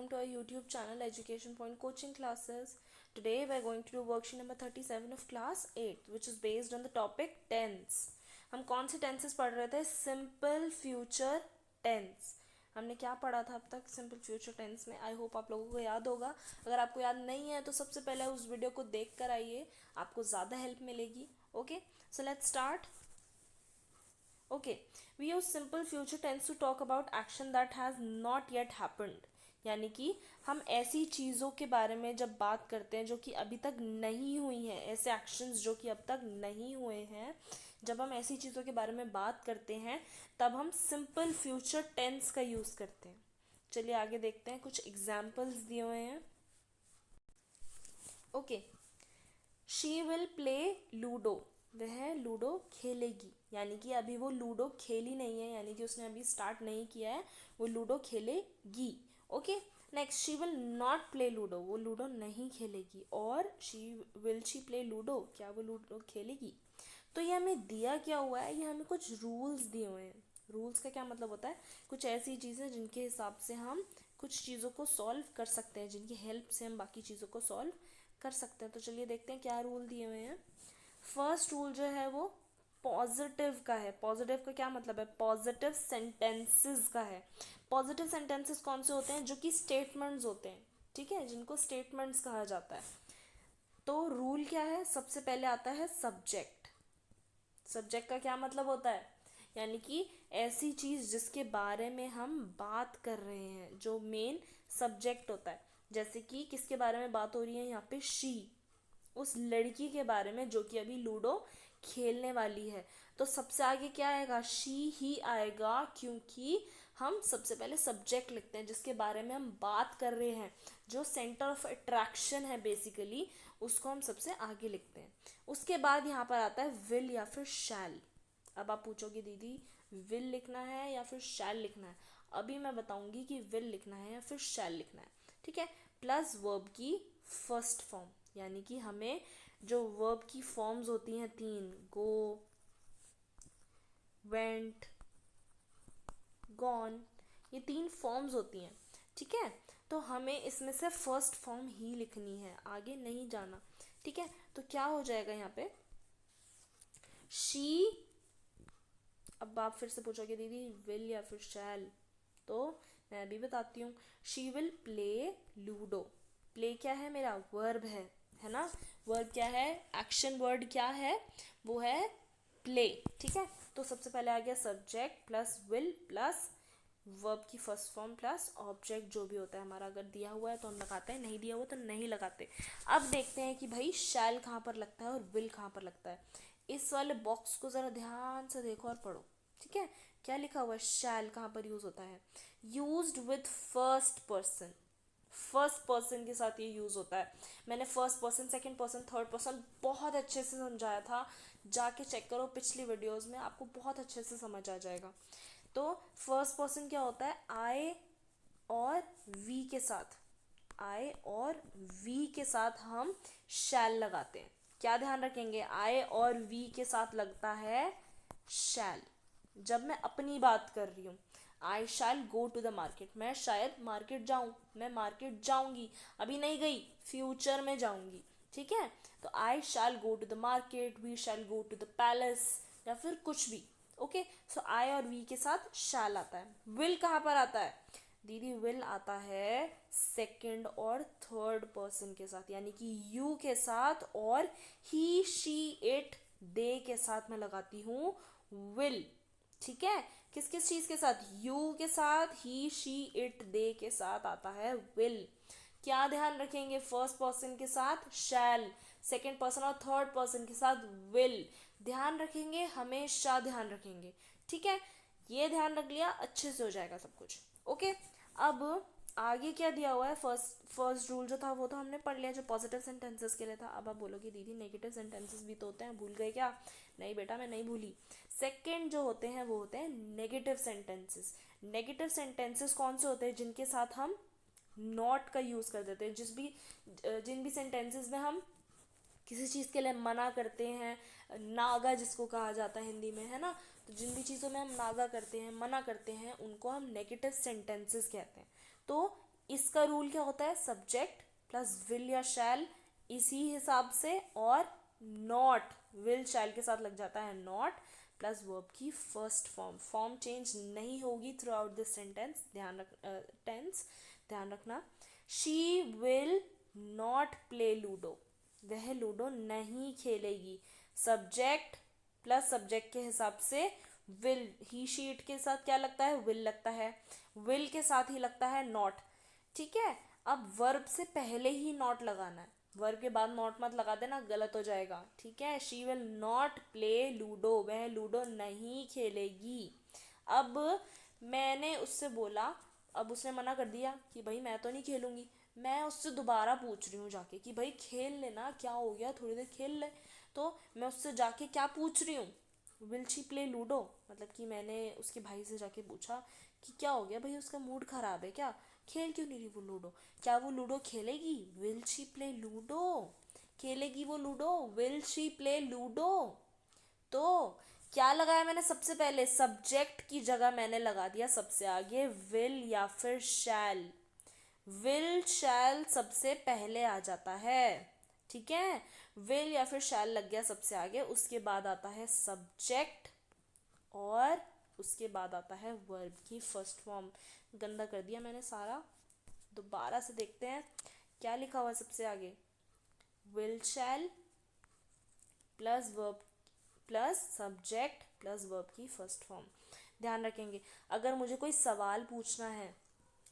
welcome to our YouTube channel Education Point Coaching Classes. Today we are going to do worksheet number 37 of class 8 which is based on the topic tense. हम कौन से tenses पढ़ रहे थे? Simple future tense. हमने क्या पढ़ा था अब तक सिंपल फ्यूचर टेंस में? आई होप आप लोगों को याद होगा. अगर आपको याद नहीं है तो सबसे पहले उस वीडियो को देख कर आइए, आपको ज़्यादा हेल्प मिलेगी. Okay, so let's start. Okay, we use simple future tense to talk about action that has not yet happened. यानी कि हम ऐसी चीज़ों के बारे में जब बात करते हैं जो कि अभी तक नहीं हुई हैं, ऐसे एक्शंस जो कि अब तक नहीं हुए हैं, जब हम ऐसी चीज़ों के बारे में बात करते हैं तब हम सिंपल फ्यूचर टेंस का यूज़ करते हैं. चलिए आगे देखते हैं. कुछ एग्जाम्पल्स दिए हुए हैं. Okay, she will play ludo. वह लूडो खेलेगी. यानी कि अभी वो लूडो खेली नहीं है, यानी कि उसने अभी स्टार्ट नहीं किया है, वो लूडो खेलेगी. Okay, next, she will not play ludo. वो लूडो नहीं खेलेगी. और शी प्ले लूडो, क्या वो लूडो खेलेगी? तो ये हमें दिया क्या हुआ है? ये हमें कुछ रूल्स दिए हुए हैं. रूल्स का क्या मतलब होता है? कुछ ऐसी चीज़ें जिनके हिसाब से हम कुछ चीज़ों को सॉल्व कर सकते हैं, जिनकी हेल्प से हम बाकी चीज़ों को सॉल्व कर सकते हैं. तो चलिए देखते हैं क्या रूल दिए हुए हैं. फर्स्ट रूल जो है वो पॉजिटिव का है. पॉजिटिव का क्या मतलब है? पॉजिटिव सेंटेंसेस का है. पॉजिटिव सेंटेंसेस कौन से होते हैं? जो कि स्टेटमेंट्स होते हैं. ठीक है, जिनको स्टेटमेंट्स कहा जाता है. तो रूल क्या है? सबसे पहले आता है सब्जेक्ट. सब्जेक्ट का क्या मतलब होता है? यानी कि ऐसी चीज़ जिसके बारे में हम बात कर रहे हैं, जो मेन सब्जेक्ट होता है. जैसे कि किसके बारे में बात हो रही है यहाँ पे? शी, उस लड़की के बारे में जो कि अभी लूडो खेलने वाली है. तो सबसे आगे क्या आएगा? शी ही आएगा, क्योंकि हम सबसे पहले सब्जेक्ट लिखते हैं जिसके बारे में हम बात कर रहे हैं, जो सेंटर ऑफ अट्रैक्शन है बेसिकली, उसको हम सबसे आगे लिखते हैं. उसके बाद यहाँ पर आता है विल या फिर शैल. अब आप पूछोगे दीदी विल लिखना है या फिर शैल लिखना है? अभी मैं बताऊंगी कि विल लिखना है या फिर शैल लिखना है. ठीक है, प्लस वर्ब की फर्स्ट फॉर्म. यानी कि हमें जो वर्ब की फॉर्म्स होती हैं तीन, गो, वेंट, गॉन, ये तीन फॉर्म्स होती हैं. ठीक है, तो हमें इसमें से फर्स्ट फॉर्म ही लिखनी है, आगे नहीं जाना. ठीक है, तो क्या हो जाएगा यहाँ पे? शी. अब आप फिर से पूछोगे दीदी विल या फिर शैल, तो मैं अभी बताती हूँ. She will play ludo. Play क्या है? मेरा वर्ब है ना. वर्ब क्या है? एक्शन वर्ड क्या है? वो है प्ले. ठीक है, तो सबसे पहले आ गया subject plus will plus verb की फर्स्ट फॉर्म प्लस ऑब्जेक्ट जो भी होता है हमारा. अगर दिया हुआ है तो हम लगाते हैं, नहीं दिया हुआ तो नहीं लगाते. अब देखते हैं कि भाई शैल कहाँ पर लगता है और विल कहाँ पर लगता है. इस वाले बॉक्स को ज़रा ध्यान से देखो और पढ़ो. ठीक है, क्या लिखा हुआ है? शैल कहाँ पर यूज़ होता है? Used with first person. First person के साथ ये यूज़ होता है. मैंने first person, second person, third person बहुत अच्छे से समझाया था. जाके चेक करो पिछली वीडियोस में, आपको बहुत अच्छे से समझ आ जाएगा. तो फर्स्ट पर्सन क्या होता है? आई और वी के साथ, आई और वी के साथ हम शैल लगाते हैं. क्या ध्यान रखेंगे? आई और वी के साथ लगता है शैल. जब मैं अपनी बात कर रही हूँ, आई shall go to the market, मैं शायद मार्केट जाऊँ, मैं मार्केट जाऊँगी, अभी नहीं गई, फ्यूचर में जाऊँगी. ठीक है, तो I shall go to the market, we shall go to the palace, या फिर कुछ भी. ओके, सो आई और वी के साथ शैल आता है. विल कहाँ पर आता है? दीदी विल आता है सेकंड और थर्ड पर्सन के साथ, यानी कि यू के साथ और ही, शी, इट, दे के साथ मैं लगाती हूँ विल. ठीक है, किस किस चीज के साथ? यू के साथ, ही, शी, इट, दे के साथ आता है विल. क्या ध्यान रखेंगे? फर्स्ट पर्सन के साथ शैल, सेकंड पर्सन और थर्ड पर्सन के साथ विल. ध्यान रखेंगे, हमेशा ध्यान रखेंगे. ठीक है, ये ध्यान रख लिया, अच्छे से हो जाएगा सब कुछ. ओके, अब आगे क्या दिया हुआ है? फर्स्ट रूल जो था वो तो हमने पढ़ लिया, जो पॉजिटिव सेंटेंसेस के लिए था. अब आप बोलोगे दीदी नेगेटिव सेंटेंसेस भी तो होते हैं, भूल गए क्या? नहीं बेटा, मैं नहीं भूली. सेकंड जो होते हैं वो होते हैं नेगेटिव सेंटेंसेस. नेगेटिव सेंटेंसेस कौन से होते हैं? जिनके साथ हम नॉट का यूज़ कर देते हैं. जिन भी सेंटेंसेस में हम किसी चीज़ के लिए मना करते हैं, नागा जिसको कहा जाता है हिंदी में, है ना. तो जिन भी चीज़ों में हम नागा करते हैं, मना करते हैं, उनको हम नेगेटिव सेंटेंसेस कहते हैं. तो इसका रूल क्या होता है, सब्जेक्ट प्लस विल या शैल, इसी हिसाब से, और नॉट, विल शैल के साथ लग जाता है नॉट, प्लस वर्ब की फर्स्ट फॉर्म। फॉर्म चेंज नहीं होगी throughout this sentence, tense ध्यान रखना। She will not play ludo, वह लूडो नहीं खेलेगी। सब्जेक्ट प्लस सब्जेक्ट के हिसाब से विल, ही शीट के साथ क्या लगता है, विल लगता है, विल के साथ ही लगता है नॉट। ठीक है, अब वर्ब से पहले ही नॉट लगाना है, वर्ब के बाद नॉट मत लगा देना, गलत हो जाएगा। ठीक है, she will not play ludo, वह लूडो नहीं खेलेगी। अब मैंने उससे बोला, अब उसने मना कर दिया कि भाई मैं तो नहीं खेलूंगी। मैं उससे दोबारा पूछ रही हूँ जाके कि भाई खेल लेना, क्या हो गया, थोड़ी देर खेल ले। तो मैं उससे जाके क्या पूछ रही हूँ, विल शी प्ले लूडो, मतलब कि मैंने उसके भाई से जाके पूछा कि क्या हो गया भाई, उसका मूड खराब है क्या, खेल क्यों नहीं रही वो लूडो, क्या वो लूडो खेलेगी, विल शी प्ले लूडो, खेलेगी वो ludo, will she play ludo. तो क्या लगाया मैंने सबसे पहले, सब्जेक्ट की जगह मैंने लगा दिया सबसे आगे विल या फिर शैल। विल शैल सबसे पहले आ जाता है। ठीक है, विल या फिर शैल लग गया सबसे आगे, उसके बाद आता है सब्जेक्ट, और उसके बाद आता है वर्ब की फर्स्ट फॉर्म। गंदा कर दिया मैंने सारा, दोबारा से देखते हैं क्या लिखा हुआ है सबसे आगे, will shell plus verb plus subject plus verb की फर्स्ट फॉर्म। ध्यान रखेंगे, अगर मुझे कोई सवाल पूछना है,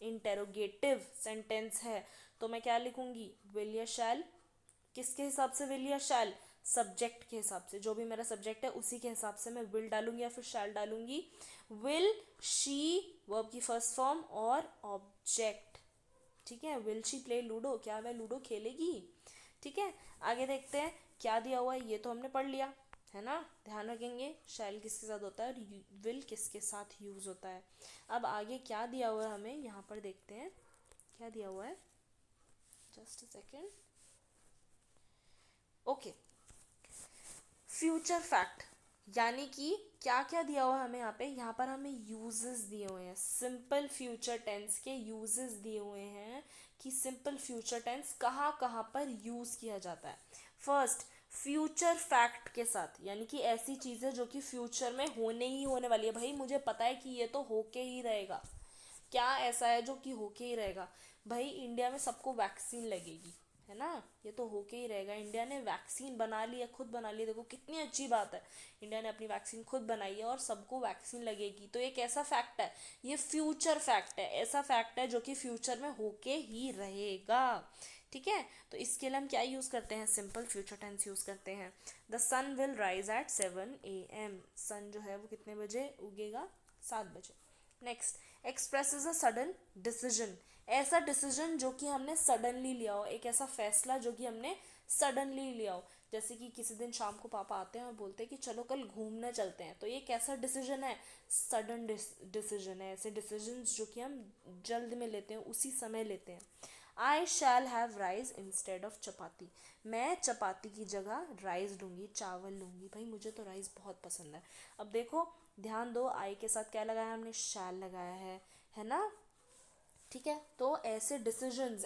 इंटेरोगेटिव सेंटेंस है, तो मैं क्या लिखूंगी, विल या शैल। किसके हिसाब से विल या शैल, सब्जेक्ट के हिसाब से, जो भी मेरा सब्जेक्ट है उसी के हिसाब से मैं विल डालूंगी या फिर शैल डालूंगी। विल शी वर्ब की फर्स्ट फॉर्म और ऑब्जेक्ट। ठीक है, विल शी प्ले लूडो, क्या वह लूडो खेलेगी। ठीक है, आगे देखते हैं क्या दिया हुआ है, ये तो हमने पढ़ लिया है ना। ध्यान रखेंगे शैल किसके साथ होता है और विल किसके साथ यूज होता है। अब आगे क्या दिया हुआ है हमें यहाँ पर देखते हैं, क्या दिया हुआ है, just a second. Okay, future fact, यानी कि क्या क्या दिया हुआ है हमें यहाँ पे, यहाँ पर हमें यूजेस दिए हुए हैं, सिंपल फ्यूचर टेंस के यूजेस दिए हुए हैं कि सिंपल फ्यूचर टेंस कहाँ कहाँ पर यूज किया जाता है। फर्स्ट, फ्यूचर फैक्ट के साथ, यानी कि ऐसी चीज़ें जो कि फ्यूचर में होने ही होने वाली है, भाई मुझे पता है कि ये तो होके ही रहेगा। क्या ऐसा है जो कि होके ही रहेगा, भाई इंडिया में सबको वैक्सीन लगेगी, है ना, ये तो होके ही रहेगा। इंडिया ने वैक्सीन बना ली है, खुद बना ली है, देखो कितनी अच्छी बात है, इंडिया ने अपनी वैक्सीन खुद बनाई है और सबको वैक्सीन लगेगी, तो एक ऐसा फैक्ट है, ये फ्यूचर फैक्ट है, ऐसा फैक्ट है जो कि फ्यूचर में होके ही रहेगा। ठीक है, तो इसके लिए हम क्या यूज़ करते हैं, सिंपल फ्यूचर टेंस यूज़ करते हैं। The sun will rise at 7 AM, sun जो है वो कितने बजे उगेगा, 7 बजे। Next, expresses a sudden decision, ऐसा डिसीजन जो कि हमने सडनली लिया हो, एक ऐसा फैसला जो कि हमने सडनली लिया हो। जैसे कि किसी दिन शाम को पापा आते हैं और बोलते हैं कि चलो कल घूमने चलते हैं, तो ये कैसा डिसीजन है, सडन डिसीजन है। ऐसे डिसीजंस जो कि हम जल्द में लेते हैं, उसी समय लेते हैं। I shall have rice instead of chapati, मैं चपाती की जगह राइस लूँगी, चावल लूँगी, भाई मुझे तो राइस बहुत पसंद है। अब देखो ध्यान दो, आई के साथ क्या लगाया हमने, शैल लगाया है ना। ठीक है, तो ऐसे डिसीजंस,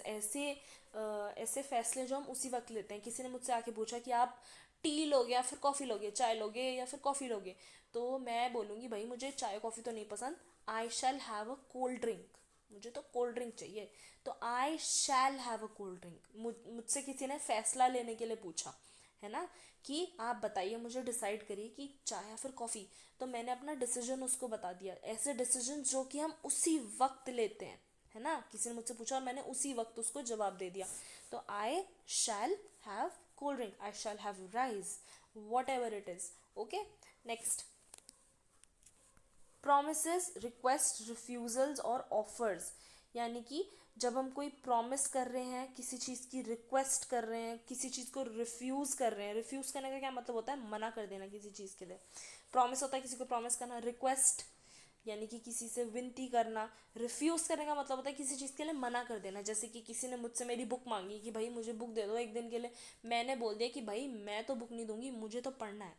ऐसे फैसले जो हम उसी वक्त लेते हैं, किसी ने मुझसे आके पूछा कि आप टी लोगे या फिर कॉफ़ी लोगे, चाय लोगे या फिर कॉफ़ी लोगे, तो मैं बोलूँगी भाई मुझे चाय कॉफ़ी तो नहीं पसंद, I shall have a cold drink, मुझे तो कोल्ड ड्रिंक चाहिए, तो I shall have a cold drink. मुझसे किसी ने फैसला लेने के लिए पूछा, है ना, कि आप बताइए, मुझे डिसाइड करिए कि चाय या फिर कॉफ़ी, तो मैंने अपना डिसीजन उसको बता दिया। ऐसे डिसीजन जो कि हम उसी वक्त लेते हैं, है ना, किसी ने मुझसे पूछा और मैंने उसी वक्त उसको जवाब दे दिया, तो I shall have cold drink, I shall have rice, whatever it is. Okay, next, promises, request, refusals और ऑफर्स, यानी कि जब हम कोई प्रॉमिस कर रहे हैं, किसी चीज़ की रिक्वेस्ट कर रहे हैं, किसी चीज़ को रिफ्यूज़ कर रहे हैं, रिफ्यूज़ करने का क्या मतलब होता है, मना कर देना किसी चीज़ के लिए। प्रॉमिस होता है किसी को प्रॉमिस करना, रिक्वेस्ट यानी कि किसी से विनती करना, रिफ्यूज़ करने का मतलब होता है किसी चीज़ के लिए मना कर देना। जैसे कि किसी ने मुझसे मेरी बुक मांगी कि भाई मुझे बुक दे दो एक दिन के लिए, मैंने बोल दिया कि भाई मैं तो बुक नहीं दूंगी, मुझे तो पढ़ना है।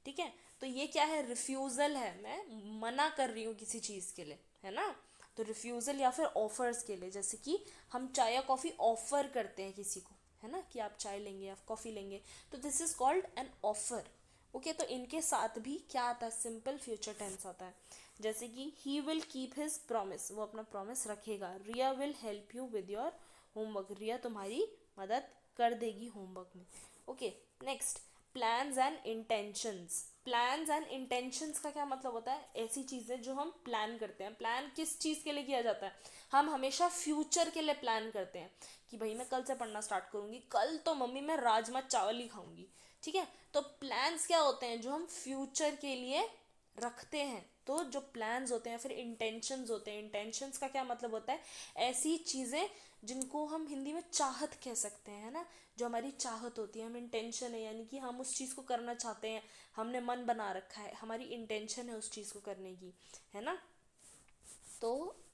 ठीक है, तो ये क्या है, रिफ्यूज़ल है, मैं मना कर रही हूँ किसी चीज़ के लिए, है ना। तो रिफ्यूज़ल या फिर ऑफर्स के लिए, जैसे कि हम चाय या कॉफ़ी ऑफर करते हैं किसी को, है ना, कि आप चाय लेंगे या कॉफ़ी लेंगे, तो this is called an offer. Okay, तो इनके साथ भी क्या आता है, सिंपल फ्यूचर टेंस आता है। जैसे कि he will keep his promise, वो अपना प्रॉमिस रखेगा। Riya will help you with your homework, Riya तुम्हारी मदद कर देगी होमवर्क में। Okay, next, plans and intentions. Plans and intentions का क्या मतलब होता है, ऐसी चीज़ें जो हम प्लान करते हैं। प्लान किस चीज़ के लिए किया जाता है, हम हमेशा फ्यूचर के लिए प्लान करते हैं कि भाई मैं कल से पढ़ना स्टार्ट करूँगी, कल तो मम्मी मैं राजमा चावल ही खाऊंगी, ठीक है। तो प्लान्स क्या होते हैं, जो हम फ्यूचर के लिए रखते हैं। तो जो प्लान्स होते हैं, फिर इंटेंशंस होते हैं। इंटेंशंस का क्या मतलब होता है, ऐसी चीज़ें जिनको हम हिंदी में चाहत कह सकते हैं, है ना, जो हमारी चाहत होती है, हम इंटेंशन है, यानी कि हम उस चीज़ को करना चाहते हैं, हमने मन बना रखा है, हमारी इंटेंशन है उस चीज़ को करने की, है ना। तो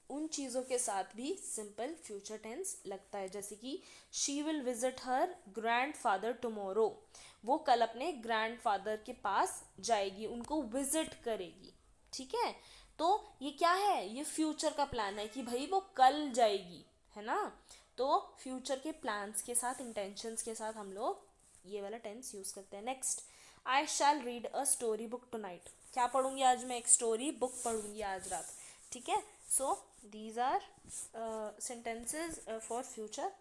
उन चीज़ों के साथ भी सिंपल फ्यूचर टेंस लगता है। जैसे कि she will visit her grand father tomorrow, वो कल अपने ग्रैंड फादर के पास जाएगी, उनको विजिट करेगी, ठीक है। तो ये क्या है, ये फ्यूचर का प्लान है कि भाई वो कल जाएगी, है ना। तो फ्यूचर के प्लान्स के साथ, इंटेंशंस के साथ हम लोग ये वाला टेंस यूज करते हैं। Next, I shall read a story book tonight, क्या पढ़ूंगी आज मैं, एक स्टोरी बुक पढ़ूंगी आज रात, ठीक है। So these are sentences for future,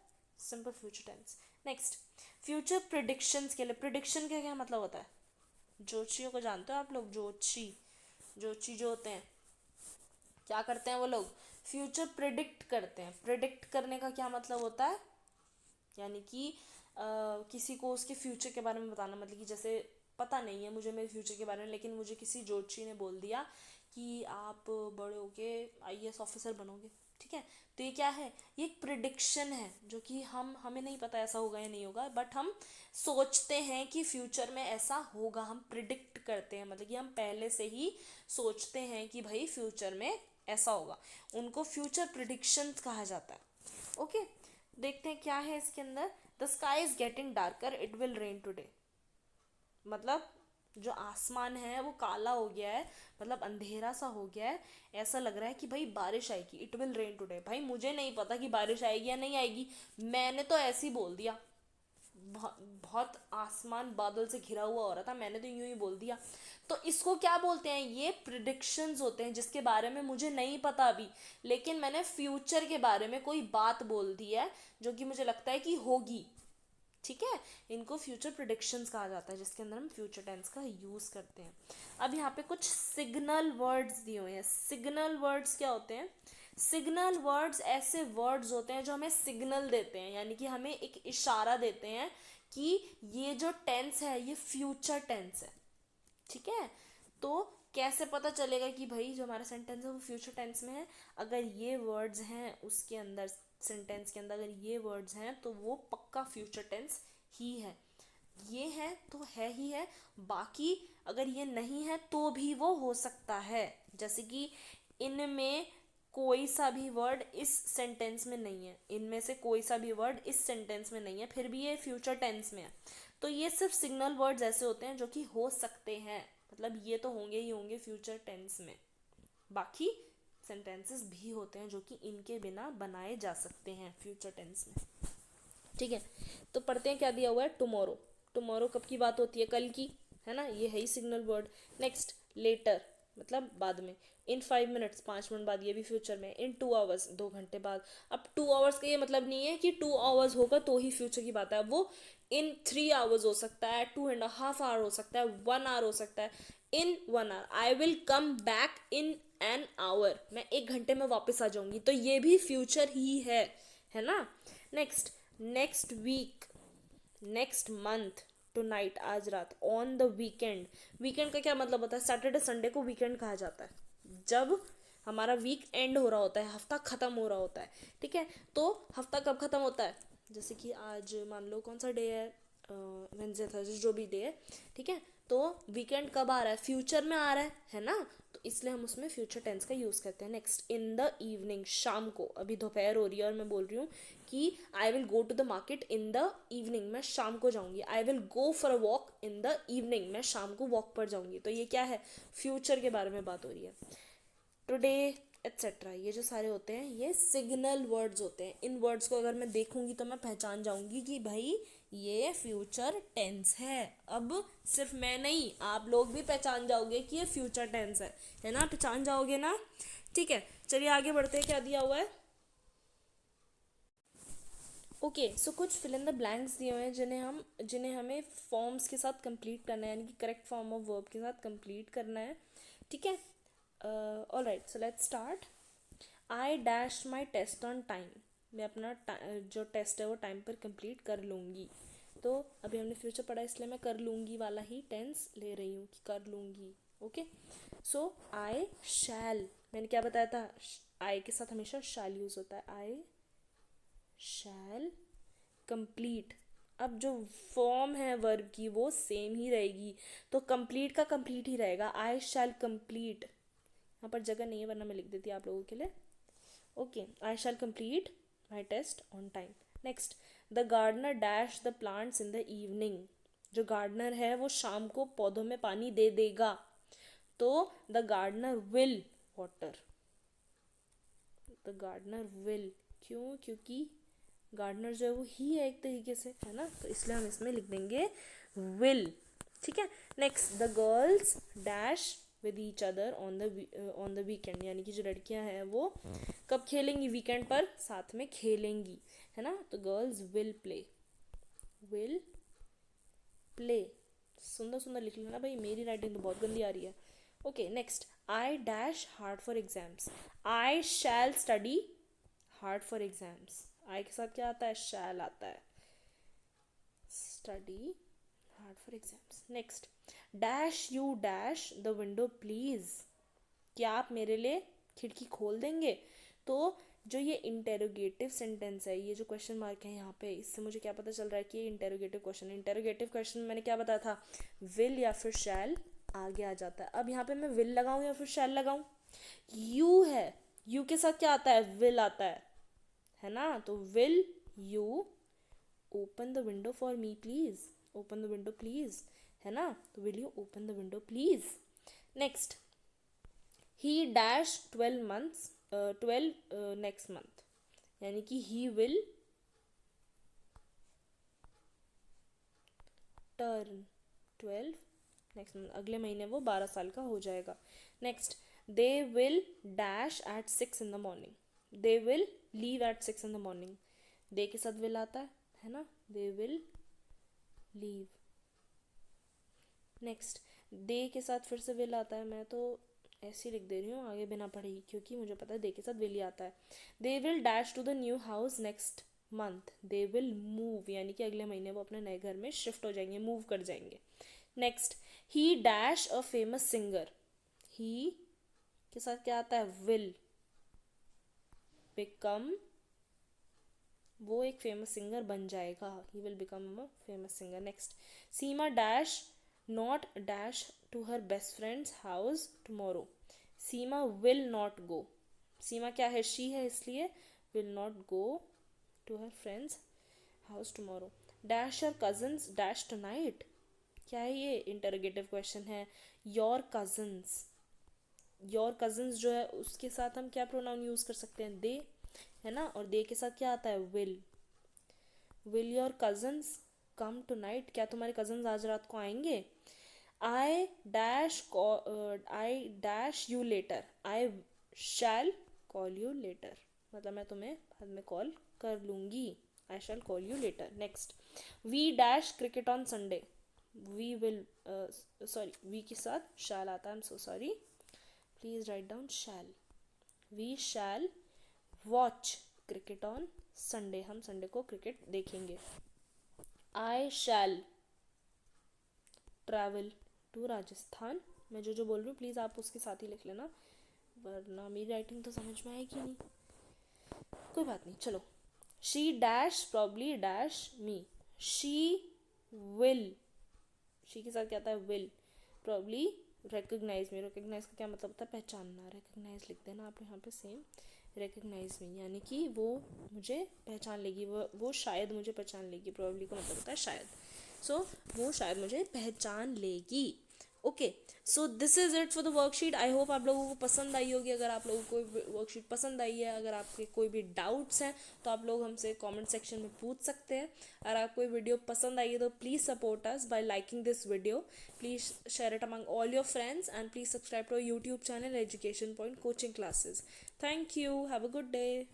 simple future tense. Next, future predictions के लिए, प्रिडिक्शन का क्या मतलब होता है, ज्योतिषियों को जानते हो आप लोग, ज्योतिषी, ज्योतिषी जो होते हैं क्या करते हैं वो लोग, फ्यूचर प्रिडिक्ट करते हैं। प्रिडिक्ट करने का क्या मतलब होता है, यानी कि किसी को उसके फ्यूचर के बारे में बताना, मतलब कि जैसे पता नहीं है मुझे मेरे फ्यूचर के बारे में, लेकिन मुझे किसी ज्योतिषी ने बोल दिया कि आप बड़े होके आईएएस ऑफिसर बनोगे, ठीक है। तो ये क्या है, ये एक प्रिडिक्शन है, जो कि हमें नहीं पता ऐसा होगा या नहीं होगा, बट हम सोचते हैं कि फ्यूचर में ऐसा होगा, हम प्रिडिक्ट करते हैं, मतलब कि हम पहले से ही सोचते हैं कि भाई फ्यूचर में ऐसा होगा, उनको फ्यूचर प्रिडिक्शंस कहा जाता है। ओके, देखते हैं क्या है इसके अंदर। The sky is getting darker, it will rain today, मतलब जो आसमान है वो काला हो गया है, मतलब अंधेरा सा हो गया है, ऐसा लग रहा है कि भाई बारिश आएगी, इट विल रेन टुडे। भाई मुझे नहीं पता कि बारिश आएगी या नहीं आएगी, मैंने तो ऐसे ही बोल दिया, बहुत आसमान बादल से घिरा हुआ हो रहा था, मैंने तो यूं ही बोल दिया। तो इसको क्या बोलते हैं, ये प्रिडिक्शंस होते हैं, जिसके बारे में मुझे नहीं पता अभी, लेकिन मैंने फ्यूचर के बारे में कोई बात बोल दी है जो कि मुझे लगता है कि होगी, ठीक है। इनको फ्यूचर प्रिडिक्शंस कहा जाता है, जिसके अंदर हम फ्यूचर टेंस का यूज करते हैं। अब यहाँ पे कुछ सिग्नल वर्ड्स दिए हुए हैं। सिग्नल वर्ड्स क्या होते हैं, सिग्नल वर्ड्स ऐसे वर्ड्स होते हैं जो हमें सिग्नल देते हैं, यानी कि हमें एक इशारा देते हैं कि ये जो टेंस है ये फ्यूचर टेंस है, ठीक है। तो कैसे पता चलेगा कि भाई जो हमारा सेंटेंस है वो फ्यूचर टेंस में है, अगर ये वर्ड्स हैं उसके अंदर, सेंटेंस के अंदर अगर ये वर्ड्स हैं तो वो पक्का फ्यूचर टेंस ही है, ये है तो है ही है। बाकी अगर ये नहीं है तो भी वो हो सकता है, जैसे कि इनमें कोई सा भी वर्ड इस सेंटेंस में नहीं है, इनमें से कोई सा भी वर्ड इस सेंटेंस में नहीं है, फिर भी ये फ्यूचर टेंस में है। तो ये सिर्फ सिग्नल वर्ड्स ऐसे होते हैं जो कि हो सकते हैं, मतलब ये तो होंगे ही होंगे फ्यूचर टेंस में। बाकी सेंटेंसेस भी होते हैं जो कि इनके बिना बनाए जा सकते हैं फ्यूचर टेंस में, ठीक है। तो पढ़ते हैं क्या दिया हुआ है, टुमारो। टुमारो कब की बात होती है, कल की, है ना, ये है ही सिग्नल वर्ड। नेक्स्ट, लेटर, मतलब बाद में। इन 5 मिनट्स, 5 मिनट बाद, ये भी फ्यूचर में। इन 2 आवर्स, 2 घंटे बाद। अब 2 आवर्स का ये मतलब नहीं है कि 2 आवर्स होगा तो ही फ्यूचर की बात है, वो इन 3 आवर्स हो सकता है, 2.5 आवर हो सकता है, 1 आवर हो सकता है। In 1 hour, I will come back in an hour, मैं 1 घंटे में वापस आ जाऊंगी, तो ये भी फ्यूचर ही है ना। Next, next week, next month, tonight, आज रात, ऑन द वीकेंड। वीकेंड का क्या मतलब होता है, सैटरडे संडे को वीकेंड कहा जाता है, जब हमारा वीक एंड हो रहा होता है, हफ्ता खत्म हो रहा होता है, ठीक है। तो हफ्ता कब खत्म होता है, जैसे कि आज मान लो कौन सा डे है, वेंसडे थर्सडे जो भी डे है, ठीक है। तो वीकेंड कब आ रहा है, फ्यूचर में आ रहा है ना, तो इसलिए हम उसमें फ्यूचर टेंस का यूज़ करते हैं। नेक्स्ट, इन द इवनिंग, शाम को, अभी दोपहर हो रही है और मैं बोल रही हूँ कि I will go to the market in the evening, मैं शाम को जाऊँगी। I will go for a walk in the evening, मैं शाम को वॉक पर जाऊँगी। तो ये क्या है, फ्यूचर के बारे में बात हो रही है। टुडे एट्सेट्रा, ये जो सारे होते हैं ये सिग्नल वर्ड्स होते हैं। इन वर्ड्स को अगर मैं देखूंगी तो मैं पहचान जाऊंगी कि भाई ये फ्यूचर टेंस है। अब सिर्फ मैं नहीं, आप लोग भी पहचान जाओगे कि ये फ्यूचर टेंस है ना, पहचान जाओगे ना। ठीक है, चलिए आगे बढ़ते हैं, क्या दिया हुआ है। ओके सो कुछ फिल इन द ब्लैंक्स दिए हुए हैं जिन्हें हमें फॉर्म्स के साथ कंप्लीट करना है, यानी कि करेक्ट फॉर्म ऑफ वर्ब के साथ कंप्लीट करना है। ठीक है, alright so let's start. I dash my test on time, मैं अपना जो टेस्ट है वो टाइम पर कंप्लीट कर लूँगी। तो अभी हमने फ्यूचर पढ़ा इसलिए मैं कर लूँगी वाला ही टेंस ले रही हूँ कि कर लूँगी। ओके सो आई शैल, मैंने क्या बताया था, आई के साथ हमेशा शैल यूज़ होता है। आई शैल कंप्लीट, अब जो फॉर्म है वर्ब की वो सेम ही रहेगी, तो कंप्लीट का कंप्लीट ही रहेगा। आई शैल कंप्लीट, यहाँ पर जगह नहीं है वरना मैं लिख देती आप लोगों के लिए। Okay, I shall complete my test on time. Next, the gardener dash the plants in the evening, जो गार्डनर है वो शाम को पौधों में पानी दे देगा, तो the gardener will water. The gardener will, क्यों, क्योंकि गार्डनर जो है वो ही है एक तरीके से, है ना, तो इसलिए हम इसमें लिख देंगे विल। ठीक है, next, the girls dash with each other on the weekend, यानी कि जो लड़कियां हैं वो कब खेलेंगी, वीकेंड पर साथ में खेलेंगी, है ना, तो girls will play, will play. सुंदर सुंदर लिख लेना भाई, मेरी राइटिंग तो बहुत गंदी आ रही है। Okay next, I dash hard for exams, I shall study hard for exams. I के साथ क्या आता है, शैल आता है, study hard for exams. Next, dash you dash the window please, क्या आप मेरे लिए खिड़की खोल देंगे। तो जो ये इंटेरोगेटिव सेंटेंस है, ये जो क्वेश्चन मार्क है यहाँ पे, इससे मुझे क्या पता चल रहा है कि ये इंटेरोगेटिव क्वेश्चन है। इंटेरोगेटिव क्वेश्चन में मैंने क्या बताया था, विल या फिर शैल आगे आ जाता है। अब यहाँ पे मैं विल लगाऊं या फिर शैल लगाऊं, यू है, यू के साथ क्या आता है, विल आता है ना, तो will you open the window for me please, open the window please, है ना, तो will you open the window please. Next, he dash 12 next month, यानी कि he will turn 12 next month, अगले महीने वो 12 साल का हो जाएगा। Next, they will dash at 6 in the morning, they will leave at 6 in the morning, they के साथ विल आता है ना, दे विल लीव। नेक्स्ट, दे के साथ फिर से विल आता है, मैं तो ऐसे ही लिख दे रही हूँ आगे बिना पढ़े ही, क्योंकि मुझे पता है दे के साथ विल ही आता है। They will dash to the new house next month, they will move, यानी कि अगले महीने वो अपने नए घर में शिफ्ट हो जाएंगे, मूव कर जाएंगे। Next, he dash a famous singer, he के साथ क्या आता है, विल बिकम, वो एक फेमस सिंगर बन जाएगा, he will become a famous singer. Next, Seema dash not dash to her best friends house tomorrow, Seema will not go, Seema क्या है, शी है, इसलिए will not go to her friends house tomorrow. Dash your cousins dash tonight, क्या है ये, interrogative question है। Your cousins, your cousins जो है उसके साथ हम क्या प्रोनाउन यूज कर सकते हैं, दे, है ना, और दे के साथ क्या आता है, will. Will your cousins come tonight, क्या तुम्हारे कजन्स आज रात को आएंगे। I dash you later, I shall call you later, मतलब मैं तुम्हें बाद में कॉल कर लूँगी, I shall call you later. Next, we dash cricket on Sunday, we will, sorry we के साथ शैल आता है, I am so sorry, please write down shall, we shall watch cricket on Sunday, हम Sunday को cricket देखेंगे। आई शैल travel to Rajasthan, मैं जो बोल रही हूँ प्लीज़ आप उसके साथ ही लिख लेना, वरना मेरी राइटिंग तो समझ में आएगी नहीं, कोई बात नहीं, चलो। She dash probably dash me, she will, she के साथ क्या आता है, will probably recognise me, recognise का क्या मतलब होता है, पहचानना, रिकग्नाइज लिख देना आप यहाँ पे सेम, रिकग्नाइज मी, यानी कि वो मुझे पहचान लेगी, वो शायद मुझे पहचान लेगी, प्रॉब्ली का मतलब होता है शायद, सो वो शायद मुझे पहचान लेगी। Okay, so this is it for the worksheet. I hope आप लोगों को पसंद आई होगी। अगर आप लोगों को वर्कशीट पसंद आई है, अगर आपके कोई भी डाउट्स हैं तो आप लोग हमसे कमेंट सेक्शन में पूछ सकते हैं। अगर आपको ये वीडियो पसंद आई है तो please support us by liking this video, please share it among all your friends and please subscribe to YouTube channel Education Point Coaching Classes. Thank you, have a good day.